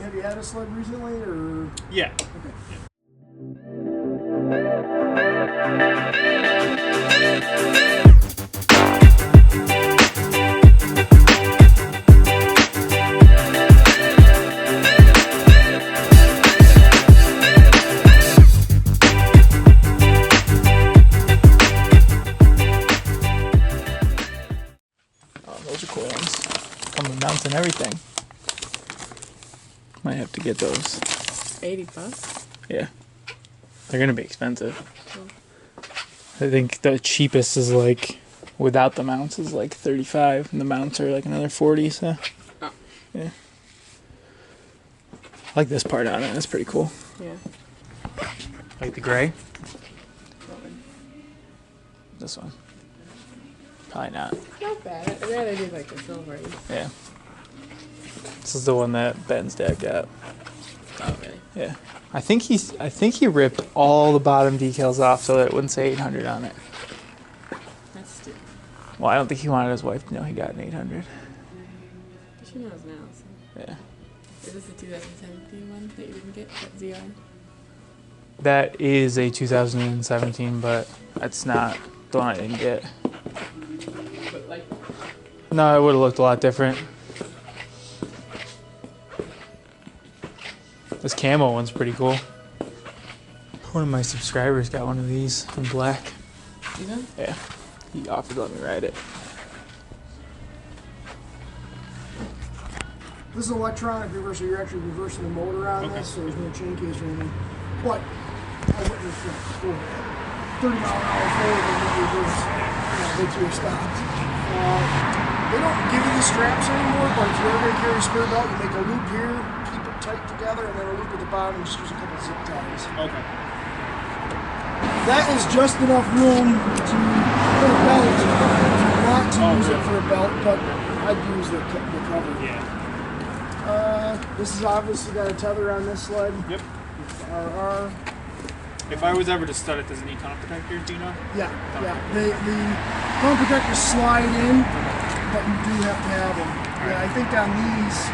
have you had a sled recently, or? Yeah. Okay. Those are cool ones. Come with mounts and everything. Might have to get those. $80. Yeah. They're gonna be expensive. I think the cheapest is like, without the mounts, is like 35, and the mounts are like another 40. So, yeah. I like this part on it. It's pretty cool. Yeah. Like the gray. This one. Probably not. Not bad. I'd rather do like the silver. Yeah. This is the one that Ben's dad got. Oh, really? Yeah. I think he ripped all the bottom decals off so that it wouldn't say 800 on it. That's stupid. Well, I don't think he wanted his wife to know he got an 800. But she knows now. So. Yeah. Is this the 2017 one that you didn't get? That ZR? That is a 2017, but that's not the one I didn't get. But like. No, it would have looked a lot different. This camo one's pretty cool. One of my subscribers got one of these in black. You know? Yeah. He offered to let me ride it. This is an electronic reverser. You're actually reversing the motor on this, so there's no chain case or anything. But I witnessed go 30 mile an hour forward and then reverse. Make sure you're stopped. They don't give you the straps anymore, but if you're ever going to carry a spare belt, you make a loop here, keep it tight together, and then a loop at the bottom, and just use a couple zip ties. Okay. That is just enough room to put a belt if you want to use it for a belt, but I'd use the cover. Yeah. This has obviously got a tether on this sled. Yep. RR. If I was ever to stud it, does it need tongue protectors, do you know? Yeah, yeah. The tongue protectors slide in, but you do have to have them. Yeah, I think on these,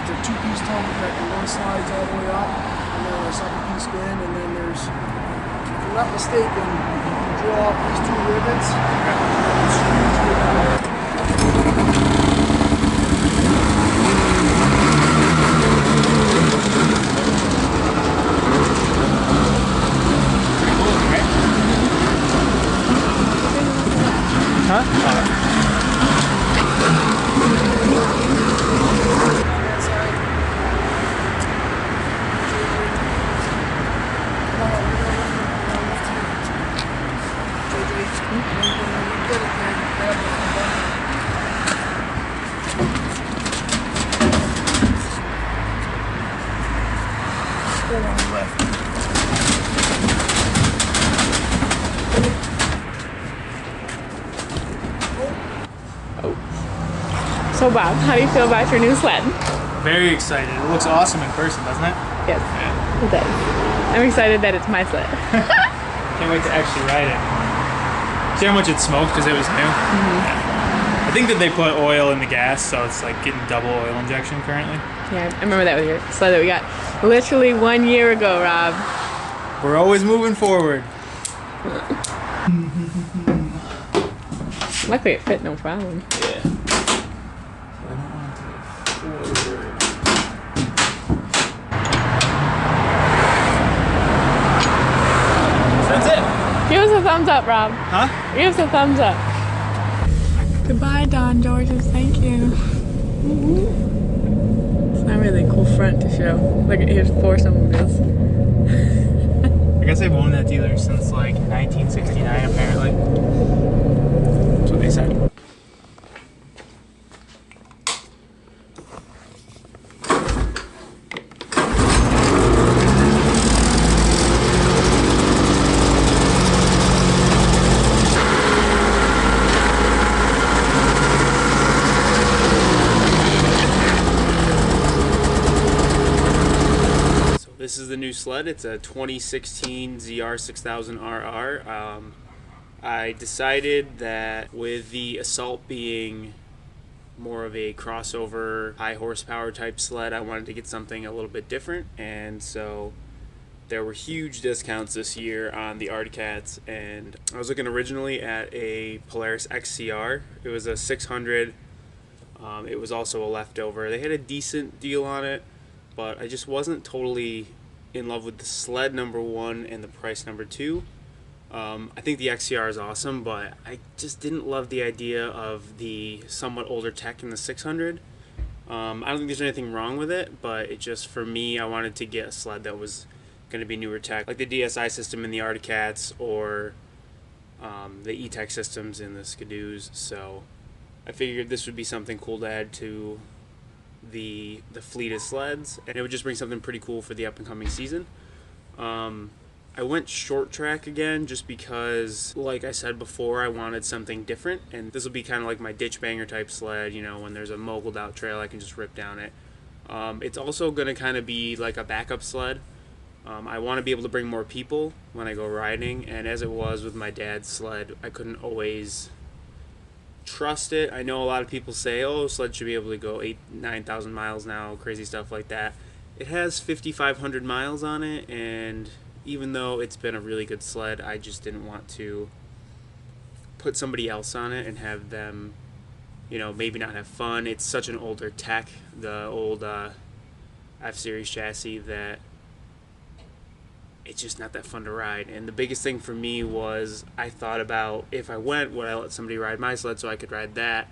it's a two-piece tongue protector. One slides all the way up, and then a second piece in, and then there's, if I'm not mistaken, you draw off these two rivets, and screws go down. So Bob, how do you feel about your new sled? Very excited. It looks awesome in person, doesn't it? Yes, Yeah. it does. I'm excited that it's my sled. Can't wait to actually ride it. See how much it smoked because it was new? Yeah. I think that they put oil in the gas, so it's like getting double oil injection currently. Yeah, I remember that with your sled that we got literally 1 year ago, Rob. We're always moving forward. Luckily it fit no problem. Yeah. That's it. Give us a thumbs up, Rob. Huh? Give us a thumbs up. Goodbye, Don Georges. Thank you. It's not really a cool front to show. Look at here's 4 snowmobiles. I guess they've owned that dealer since like 1969 apparently. That's what they said. This is the new sled. It's a 2016 ZR6000RR. I decided that with the Assault being more of a crossover, high horsepower type sled. I wanted to get something a little bit different, and so there were huge discounts this year on the Arctic Cats, and I was looking originally at a Polaris XCR. It was a 600. It was also a leftover. They had a decent deal on it, but I just wasn't totally in love with the sled, number one, and the price, number two. I think the XCR is awesome, but I just didn't love the idea of the somewhat older tech in the 600. I don't think there's anything wrong with it, but it just, for me, I wanted to get a sled that was going to be newer tech, like the DSI system in the Arctic Cats, or the E-Tech systems in the Skidoos. So I figured this would be something cool to add to the fleet of sleds, and it would just bring something pretty cool for the up and coming season. I went short track again just because, like I said before, I wanted something different, and this will be kind of like my ditch banger type sled. You know, when there's a moguled out trail, I can just rip down it. It's also going to kind of be like a backup sled. I want to be able to bring more people when I go riding, and as it was with my dad's sled, I couldn't always trust it. I know a lot of people say, oh, sled should be able to go 9,000 miles now, crazy stuff like that. It has 5,500 miles on it, and even though it's been a really good sled, I just didn't want to put somebody else on it and have them, you know, maybe not have fun. It's such an older tech, the old F-Series chassis, that it's just not that fun to ride. And the biggest thing for me was, I thought about, if I went, would I let somebody ride my sled so I could ride that?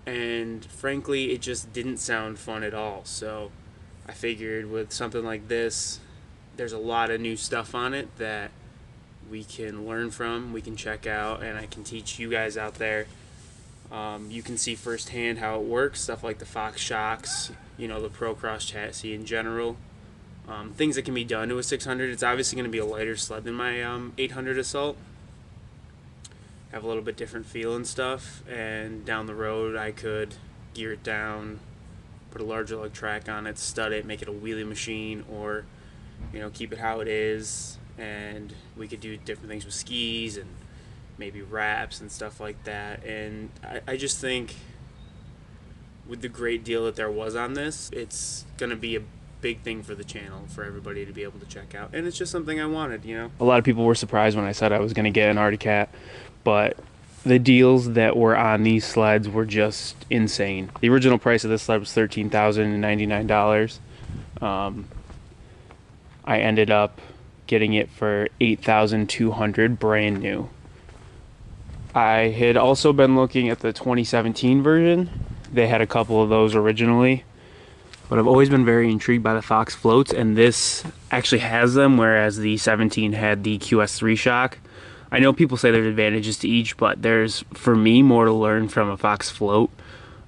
And frankly, it just didn't sound fun at all. So I figured with something like this, there's a lot of new stuff on it that we can learn from, we can check out, and I can teach you guys out there. You can see firsthand how it works, stuff like the Fox shocks, you know, the Pro Cross chassis in general. Things that can be done to a 600. It's obviously going to be a lighter sled than my 800 Assault. Have a little bit different feel and stuff, and down the road I could gear it down, put a larger lug track on it, stud it, make it a wheelie machine, or, you know, keep it how it is, and we could do different things with skis and maybe wraps and stuff like that. And I just think with the great deal that there was on this, it's going to be a big thing for the channel for everybody to be able to check out, and it's just something I wanted, you know. A lot of people were surprised when I said I was going to get an Arctic Cat, but the deals that were on these sleds were just insane. The original price of this sled was $13,099. I ended up getting it for $8,200 brand new. I had also been looking at the 2017 version. They had a couple of those originally, but I've always been very intrigued by the Fox floats, and this actually has them, whereas the 17 had the QS3 shock. I know people say there's advantages to each, but there's, for me, more to learn from a Fox float.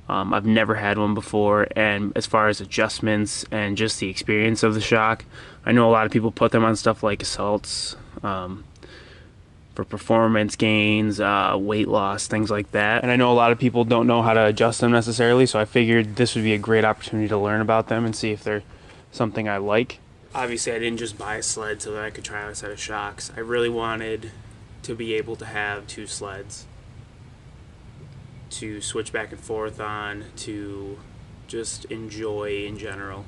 I've never had one before, and as far as adjustments and just the experience of the shock, I know a lot of people put them on stuff like Assaults for performance gains, weight loss, things like that. And I know a lot of people don't know how to adjust them necessarily, so I figured this would be a great opportunity to learn about them and see if they're something I like. Obviously, I didn't just buy a sled so that I could try out a set of shocks. I really wanted to be able to have two sleds to switch back and forth on, to just enjoy in general.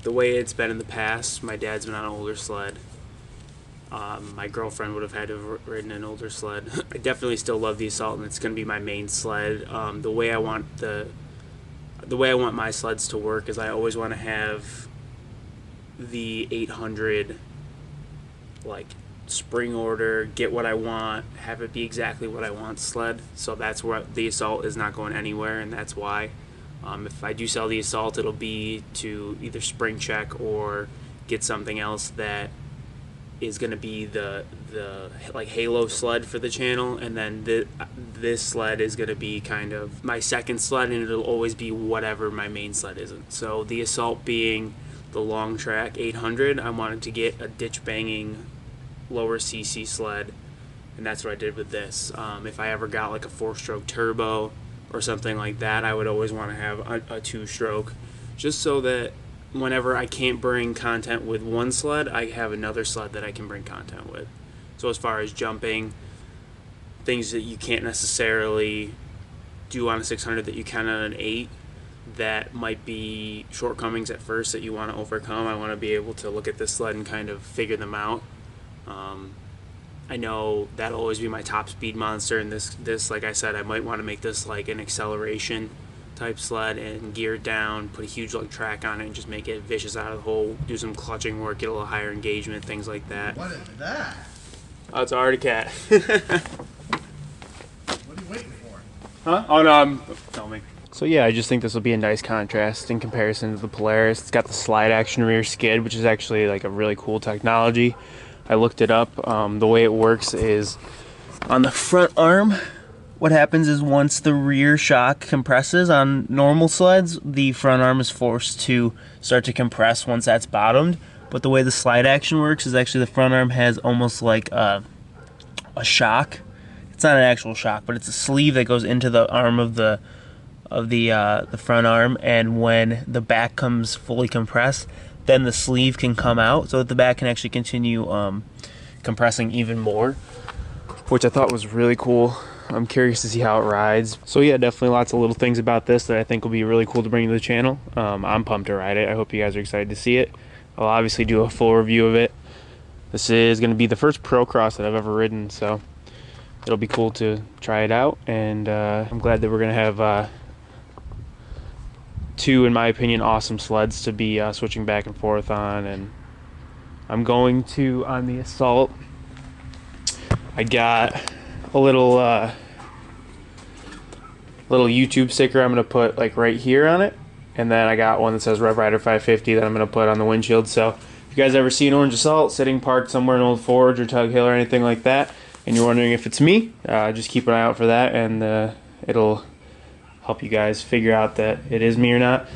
The way it's been in the past, my dad's been on an older sled. My girlfriend would have had to have ridden an older sled. I definitely still love the Assault, and it's going to be my main sled. The way I want my sleds to work is I always want to have the 800 like spring order, get what I want, have it be exactly what I want sled. So that's where the Assault is not going anywhere, and that's why. If I do sell the Assault, it'll be to either spring check or get something else that is going to be the like halo sled for the channel, and then this sled is going to be kind of my second sled, and it'll always be whatever my main sled isn't. So the Assault being the long track 800, I wanted to get a ditch banging lower CC sled, and that's what I did with this. If I ever got like a 4-stroke turbo or something like that, I would always want to have a 2-stroke, just so that whenever I can't bring content with one sled, I have another sled that I can bring content with. So as far as jumping, things that you can't necessarily do on a 600 that you can on an 8 that might be shortcomings at first that you want to overcome. I want to be able to look at this sled and kind of figure them out. I know that'll always be my top speed monster, and this like I said, I might want to make this like an acceleration type sled and gear it down, put a huge like track on it, and just make it vicious out of the hole, do some clutching work, get a little higher engagement, things like that. What is that? Oh, it's an Arctic Cat. What are you waiting for? Huh? Oh no, tell me. So yeah, I just think this will be a nice contrast in comparison to the Polaris. It's got the slide action rear skid, which is actually like a really cool technology. I looked it up. The way it works is on the front arm, what happens is once the rear shock compresses on normal sleds, the front arm is forced to start to compress once that's bottomed. But the way the slide action works is actually the front arm has almost like a shock. It's not an actual shock, but it's a sleeve that goes into the arm of the front arm, and when the back comes fully compressed, then the sleeve can come out so that the back can actually continue compressing even more, which I thought was really cool. I'm curious to see how it rides. So yeah, definitely lots of little things about this that I think will be really cool to bring to the channel. I'm pumped to ride it. I hope you guys are excited to see it. I'll obviously do a full review of it. This is going to be the first pro cross that I've ever ridden, so it'll be cool to try it out, and I'm glad that we're going to have two, in my opinion, awesome sleds to be switching back and forth on. And I'm going to, on the Assault, I got a little YouTube sticker I'm going to put like right here on it, and then I got one that says Rev Rider 550 that I'm going to put on the windshield. So if you guys ever see an orange Assault sitting parked somewhere in Old Forge or Tug Hill or anything like that, and you're wondering if it's me, just keep an eye out for that, and it'll help you guys figure out that it is me or not.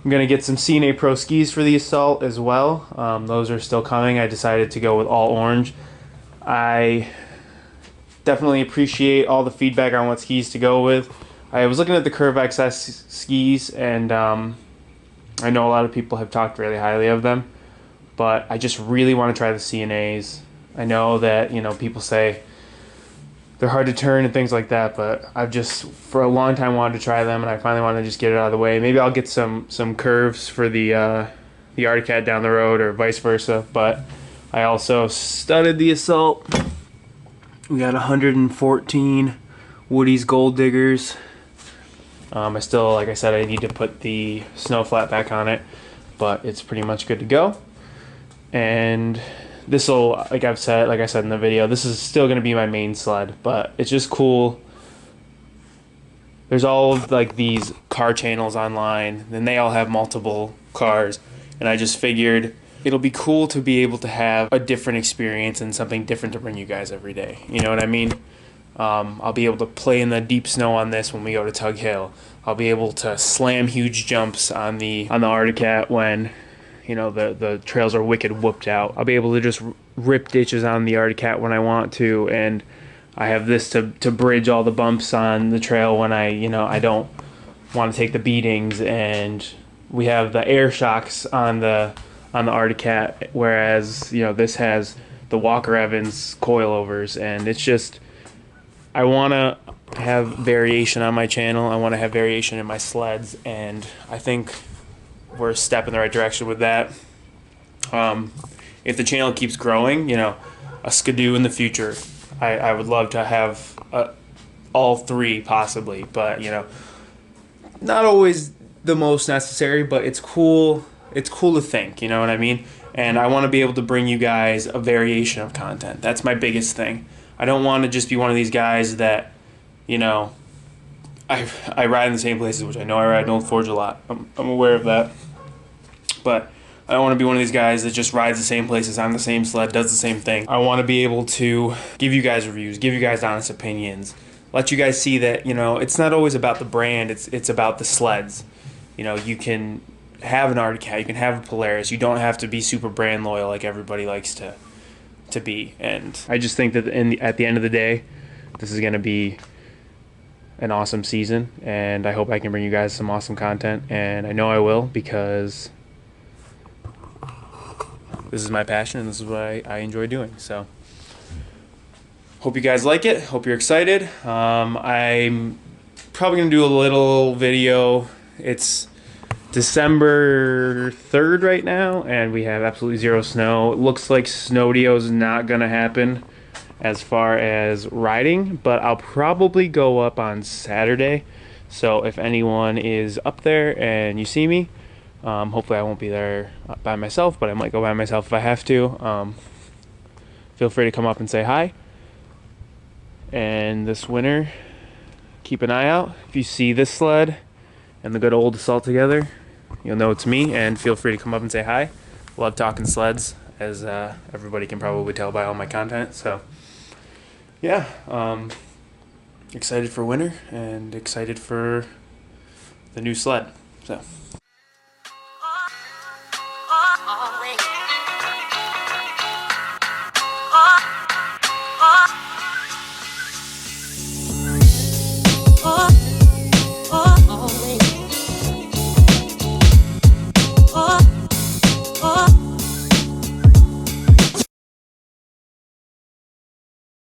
I'm going to get some CNA Pro skis for the Assault as well. Those are still coming. I decided to go with all orange. I definitely appreciate all the feedback on what skis to go with. I was looking at the Curve XS skis, and I know a lot of people have talked really highly of them, but I just really want to try the CNAs. I know that, you know, people say they're hard to turn and things like that, but I've just for a long time wanted to try them, and I finally want to just get it out of the way. Maybe I'll get some curves for the Arctic Cat down the road, or vice versa. But I also studded the Assault. We got 114 Woody's Gold Diggers. I still, like I said, I need to put the snow flat back on it, but it's pretty much good to go. And this will, like I said in the video, this is still going to be my main sled, but it's just cool. There's all of like these car channels online, and they all have multiple cars, and I just figured it'll be cool to be able to have a different experience and something different to bring you guys every day. You know what I mean? I'll be able to play in the deep snow on this when we go to Tug Hill. I'll be able to slam huge jumps on the Arctic Cat when, you know, the trails are wicked whooped out. I'll be able to just rip ditches on the Arctic Cat when I want to, and I have this to bridge all the bumps on the trail when I don't want to take the beatings. And we have the air shocks on the Arctic Cat, whereas, you know, this has the Walker Evans coilovers. And it's just, I want to have variation on my channel. I want to have variation in my sleds, and I think we're a step in the right direction with that. If the channel keeps growing, you know, a Skidoo in the future, I would love to have all three possibly, but, you know, not always the most necessary, but it's cool. It's cool to think, you know what I mean? And I want to be able to bring you guys a variation of content. That's my biggest thing. I don't want to just be one of these guys that, you know, I ride in the same places, which I know I ride in Old Forge a lot. I'm aware of that. But I don't want to be one of these guys that just rides the same places on the same sled, does the same thing. I want to be able to give you guys reviews, give you guys honest opinions, let you guys see that, you know, it's not always about the brand, it's about the sleds. You know, you can have an Arctic Cat, you can have a Polaris, you don't have to be super brand loyal like everybody likes to be. And I just think that at the end of the day, this is going to be an awesome season, and I hope I can bring you guys some awesome content, and I know I will, because this is my passion and this is what I enjoy doing. So hope you guys like it, hope you're excited. I'm probably gonna do a little video. It's December 3rd right now, and we have absolutely zero snow. It looks like Snowdio's not gonna happen as far as riding, but I'll probably go up on Saturday. So if anyone is up there and you see me, hopefully I won't be there by myself, but I might go by myself if I have to. Feel free to come up and say hi. And this winter, keep an eye out. If you see this sled and the good old Assault Together, you'll know it's me, and feel free to come up and say hi. Love talking sleds, as everybody can probably tell by all my content. So yeah, excited for winter and excited for the new sled. So